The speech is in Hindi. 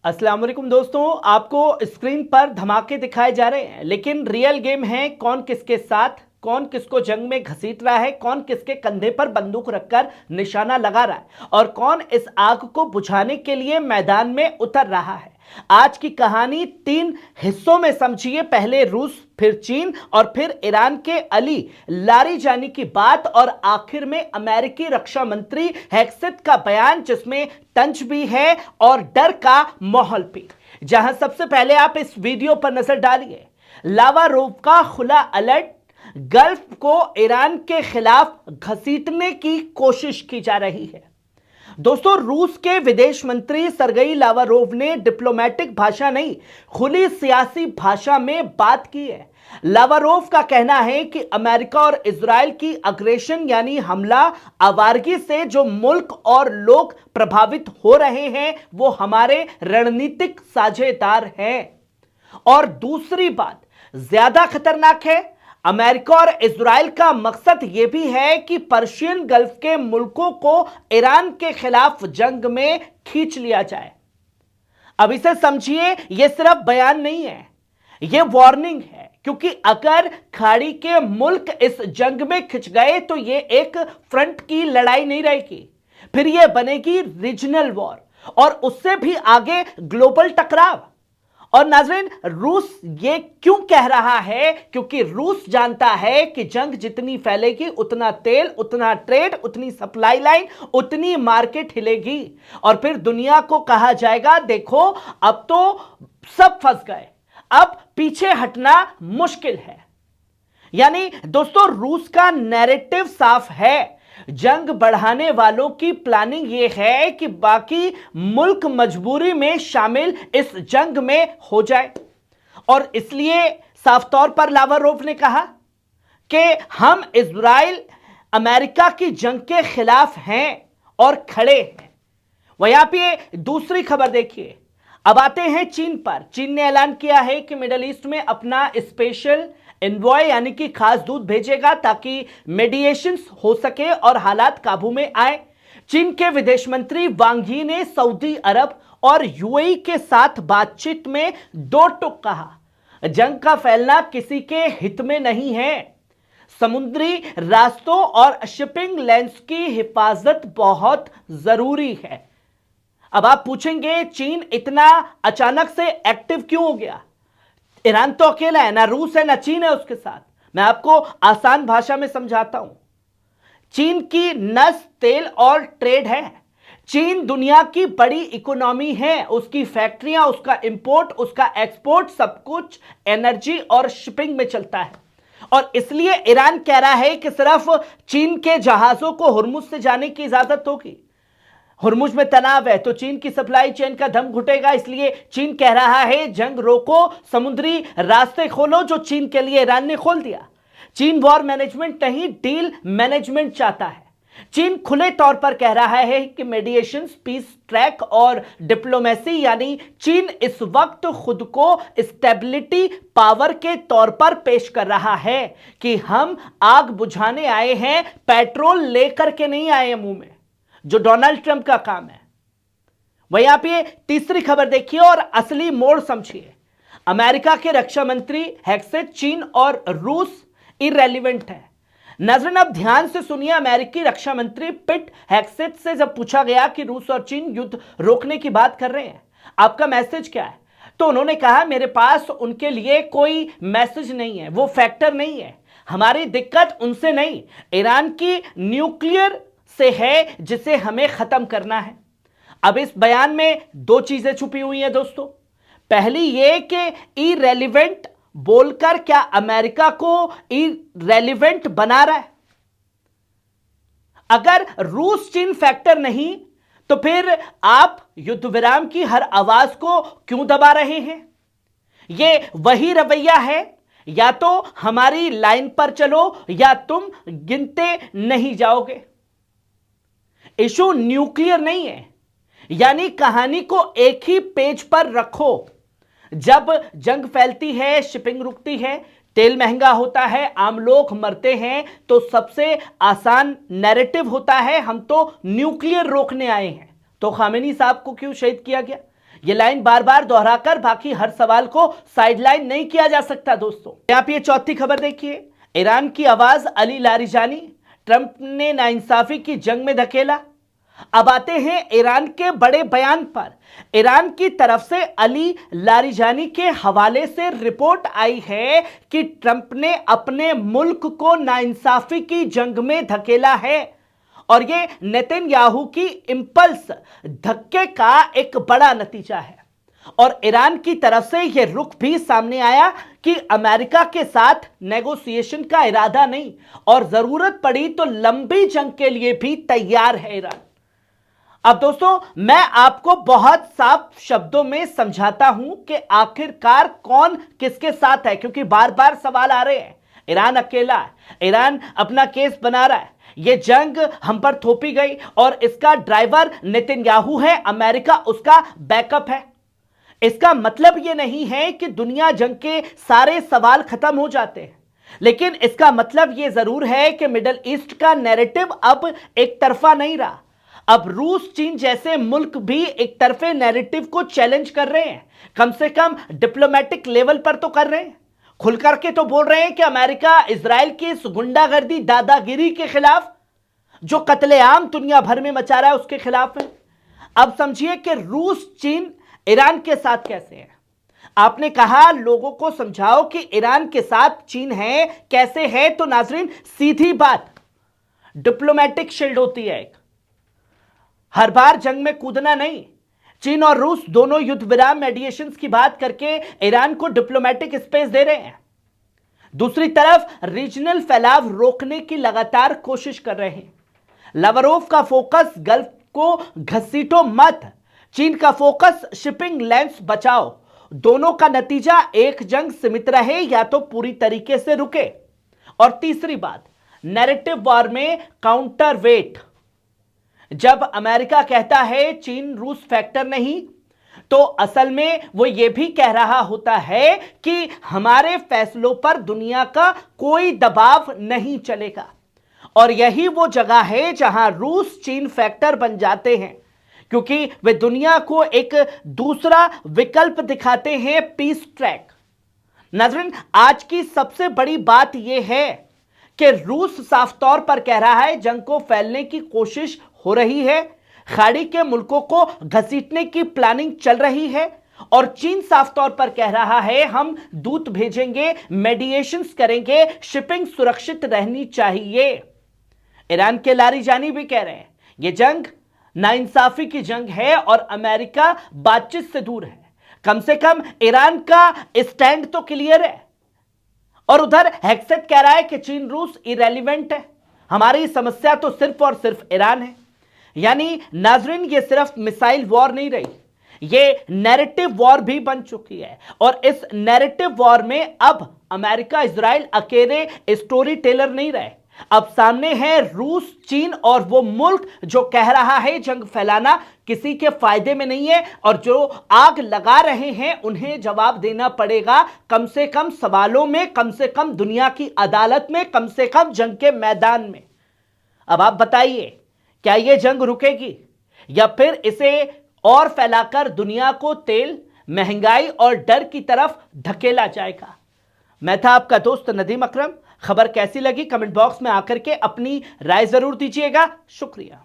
अस्सलाम वालेकुम दोस्तों, आपको स्क्रीन पर धमाके दिखाए जा रहे हैं, लेकिन रियल गेम है कौन किसके साथ, कौन किसको जंग में घसीट रहा है, कौन किसके कंधे पर बंदूक रखकर निशाना लगा रहा है और कौन इस आग को बुझाने के लिए मैदान में उतर रहा है। आज की कहानी 3 हिस्सों में समझिए। पहले रूस, फिर चीन और फिर ईरान के अली लारीजानी की बात और आखिर में अमेरिकी रक्षा मंत्री हेक्सेट का बयान, जिसमें तंज भी है और डर का माहौल भी। जहां सबसे पहले आप इस वीडियो पर नजर डालिए। लावारोव का खुला अलर्ट, गल्फ को ईरान के खिलाफ घसीटने की कोशिश की जा रही है। दोस्तों, रूस के विदेश मंत्री सरगेई लावारोव ने डिप्लोमेटिक भाषा नहीं, खुली सियासी भाषा में बात की है। लावारोव का कहना है कि अमेरिका और इजराइल की अग्रेशन यानी हमला आवारगी से जो मुल्क और लोग प्रभावित हो रहे हैं वो हमारे रणनीतिक साझेदार हैं। और दूसरी बात ज्यादा खतरनाक है, अमेरिका और इजराइल का मकसद यह भी है कि पर्शियन गल्फ के मुल्कों को ईरान के खिलाफ जंग में खींच लिया जाए। अब इसे समझिए, यह सिर्फ बयान नहीं है, यह वार्निंग है, क्योंकि अगर खाड़ी के मुल्क इस जंग में खिंच गए तो यह एक फ्रंट की लड़ाई नहीं रहेगी, फिर यह बनेगी रीजनल वॉर और उससे भी आगे ग्लोबल टकराव। और नाज़रीन, रूस ये क्यों कह रहा है? क्योंकि रूस जानता है कि जंग जितनी फैलेगी उतना तेल, उतना ट्रेड, उतनी सप्लाई लाइन, उतनी मार्केट हिलेगी और फिर दुनिया को कहा जाएगा देखो अब तो सब फंस गए, अब पीछे हटना मुश्किल है। यानी दोस्तों, रूस का नैरेटिव साफ है, जंग बढ़ाने वालों की प्लानिंग यह है कि बाकी मुल्क मजबूरी में शामिल इस जंग में हो जाए। और इसलिए साफ तौर पर लावारोव ने कहा कि हम इजराइल अमेरिका की जंग के खिलाफ हैं और खड़े हैं। वहीं आप ये दूसरी खबर देखिए। अब आते हैं चीन पर। चीन ने ऐलान किया है कि मिडिल ईस्ट में अपना स्पेशल एनवॉय यानी कि खास दूत भेजेगा ताकि मेडिएशंस हो सके और हालात काबू में आए। चीन के विदेश मंत्री वांग यी ने सऊदी अरब और यूएई के साथ बातचीत में दो टूक कहा, जंग का फैलना किसी के हित में नहीं है, समुद्री रास्तों और शिपिंग लाइन्स की हिफाजत बहुत जरूरी है। अब आप पूछेंगे चीन इतना अचानक से एक्टिव क्यों हो गया? ईरान तो अकेला है, ना रूस है ना चीन है उसके साथ। मैं आपको आसान भाषा में समझाता हूं। चीन की नस तेल और ट्रेड है। चीन दुनिया की बड़ी इकोनॉमी है, उसकी फैक्ट्रियां, उसका इंपोर्ट, उसका एक्सपोर्ट, सब कुछ एनर्जी और शिपिंग में चलता है। और इसलिए ईरान कह रहा है कि सिर्फ चीन के जहाजों को हुर्मुज से जाने की इजाजत होगी। हुर्मुज में तनाव है तो चीन की सप्लाई चेन का दम घुटेगा, इसलिए चीन कह रहा है जंग रोको, समुद्री रास्ते खोलो, जो चीन के लिए ईरान ने खोल दिया। चीन वॉर मैनेजमेंट नहीं, डील मैनेजमेंट चाहता है। चीन खुले तौर पर कह रहा है कि मेडिएशन, पीस ट्रैक और डिप्लोमेसी, यानी चीन इस वक्त खुद को स्टेबिलिटी पावर के तौर पर पेश कर रहा है कि हम आग बुझाने आए हैं, पेट्रोल लेकर के नहीं आए हैं मुंह में, जो डोनाल्ड ट्रंप का काम है। वहीं आप ये तीसरी खबर देखिए और असली मोड़ समझिए। अमेरिका के रक्षा मंत्री हेक्सेट चीन और रूस इररेलेवेंट है। नाज़रीन, अब ध्यान से सुनिए। अमेरिकी रक्षा मंत्री पिट हेक्सेट से जब पूछा गया कि रूस और चीन युद्ध रोकने की बात कर रहे हैं, आपका मैसेज क्या है, तो उन्होंने कहा मेरे पास उनके लिए कोई मैसेज नहीं है, वो फैक्टर नहीं है। हमारी दिक्कत उनसे नहीं, ईरान की न्यूक्लियर से है जिसे हमें खत्म करना है। अब इस बयान में दो चीजें छुपी हुई हैं दोस्तों। पहली ये कि इरेलीवेंट बोलकर क्या अमेरिका को इरेलीवेंट बना रहा है? अगर रूस चीन फैक्टर नहीं तो फिर आप युद्ध विराम की हर आवाज को क्यों दबा रहे हैं? यह वही रवैया है, या तो हमारी लाइन पर चलो या तुम गिनते नहीं जाओगे। इशू न्यूक्लियर नहीं है, यानी कहानी को एक ही पेज पर रखो। जब जंग फैलती है, शिपिंग रुकती है, तेल महंगा होता है, आम लोग मरते हैं, तो सबसे आसान नैरेटिव होता है हम तो न्यूक्लियर रोकने आए हैं। तो खामेनी साहब को क्यों शहीद किया गया? ये लाइन बार बार दोहराकर बाकी हर सवाल को साइडलाइन नहीं किया जा सकता दोस्तों। आप ये चौथी खबर देखिए, ईरान की आवाज अली लारिजानी, ट्रंप ने नाइंसाफी की जंग में धकेला। अब आते हैं ईरान के बड़े बयान पर। ईरान की तरफ से अली लारिजानी के हवाले से रिपोर्ट आई है कि ट्रंप ने अपने मुल्क को नाइंसाफी की जंग में धकेला है और यह नेतन्याहू की इंपल्स धक्के का एक बड़ा नतीजा है। और ईरान की तरफ से यह रुख भी सामने आया कि अमेरिका के साथ नेगोशिएशन का इरादा नहीं और जरूरत पड़ी तो लंबी जंग के लिए भी तैयार है ईरान। अब दोस्तों, मैं आपको बहुत साफ शब्दों में समझाता हूं कि आखिरकार कौन किसके साथ है, क्योंकि बार बार सवाल आ रहे हैं। ईरान अकेला है, ईरान अपना केस बना रहा है, यह जंग हम पर थोपी गई और इसका ड्राइवर नेतन्याहू है, अमेरिका उसका बैकअप है। इसका मतलब यह नहीं है कि दुनिया जंग के सारे सवाल खत्म हो जाते हैं, लेकिन इसका मतलब यह जरूर है कि मिडिल ईस्ट का नैरेटिव अब एक तरफा नहीं रहा। अब रूस, चीन जैसे मुल्क भी एक तरफे नैरेटिव को चैलेंज कर रहे हैं, कम से कम डिप्लोमेटिक लेवल पर तो कर रहे हैं। खुल करके तो बोल रहे हैं कि अमेरिका इजराइल की इस गुंडागर्दी, दादागिरी के खिलाफ, जो कत्लेआम दुनिया भर में मचा रहा है, उसके खिलाफ है। अब समझिए कि रूस, चीन ईरान के साथ कैसे है। आपने कहा लोगों को समझाओ कि ईरान के साथ चीन है, कैसे है, तो नाजरीन सीधी बात, डिप्लोमेटिक शील्ड होती है एक, हर बार जंग में कूदना नहीं। चीन और रूस दोनों युद्ध विराम, मेडिएशंस की बात करके ईरान को डिप्लोमेटिक स्पेस दे रहे हैं। दूसरी तरफ रीजनल फैलाव रोकने की लगातार कोशिश कर रहे हैं। लावरोव का फोकस गल्फ को घसीटो मत, चीन का फोकस शिपिंग लाइन्स बचाओ। दोनों का नतीजा एक जंग सीमित रहे या तो पूरी तरीके से रुके। और तीसरी बात, नैरेटिव वॉर में काउंटर वेट। जब अमेरिका कहता है चीन रूस फैक्टर नहीं, तो असल में वो ये भी कह रहा होता है कि हमारे फैसलों पर दुनिया का कोई दबाव नहीं चलेगा। और यही वो जगह है जहां रूस, चीन फैक्टर बन जाते हैं, क्योंकि वे दुनिया को एक दूसरा विकल्प दिखाते हैं, पीस ट्रैक। नाज़रीन, आज की सबसे बड़ी बात यह है कि रूस साफ तौर पर कह रहा है जंग को फैलने की कोशिश हो रही है, खाड़ी के मुल्कों को घसीटने की प्लानिंग चल रही है, और चीन साफ तौर पर कह रहा है हम दूत भेजेंगे, मेडिएशंस करेंगे, शिपिंग सुरक्षित रहनी चाहिए। ईरान के लारिजानी भी कह रहे हैं यह जंग नाइंसाफी की जंग है और अमेरिका बातचीत से दूर है। कम से कम ईरान का स्टैंड तो क्लियर है। और उधर हेक्सेट कह रहा है कि चीन रूस इरेलीवेंट है, हमारी समस्या तो सिर्फ और सिर्फ ईरान है। यानी नाजरीन, ये सिर्फ मिसाइल वॉर नहीं रही, ये नैरेटिव वॉर भी बन चुकी है। और इस नैरेटिव वॉर में अब अमेरिका, इजराइल अकेले स्टोरी टेलर नहीं रहे। अब सामने है रूस, चीन और वो मुल्क जो कह रहा है जंग फैलाना किसी के फायदे में नहीं है, और जो आग लगा रहे हैं उन्हें जवाब देना पड़ेगा, कम से कम सवालों में, कम से कम दुनिया की अदालत में, कम से कम जंग के मैदान में। अब आप बताइए, क्या यह जंग रुकेगी या फिर इसे और फैलाकर दुनिया को तेल, महंगाई और डर की तरफ धकेला जाएगा? मैं था आपका दोस्त नदीम अकरम। खबर कैसी लगी कमेंट बॉक्स में आकर के अपनी राय जरूर दीजिएगा। शुक्रिया।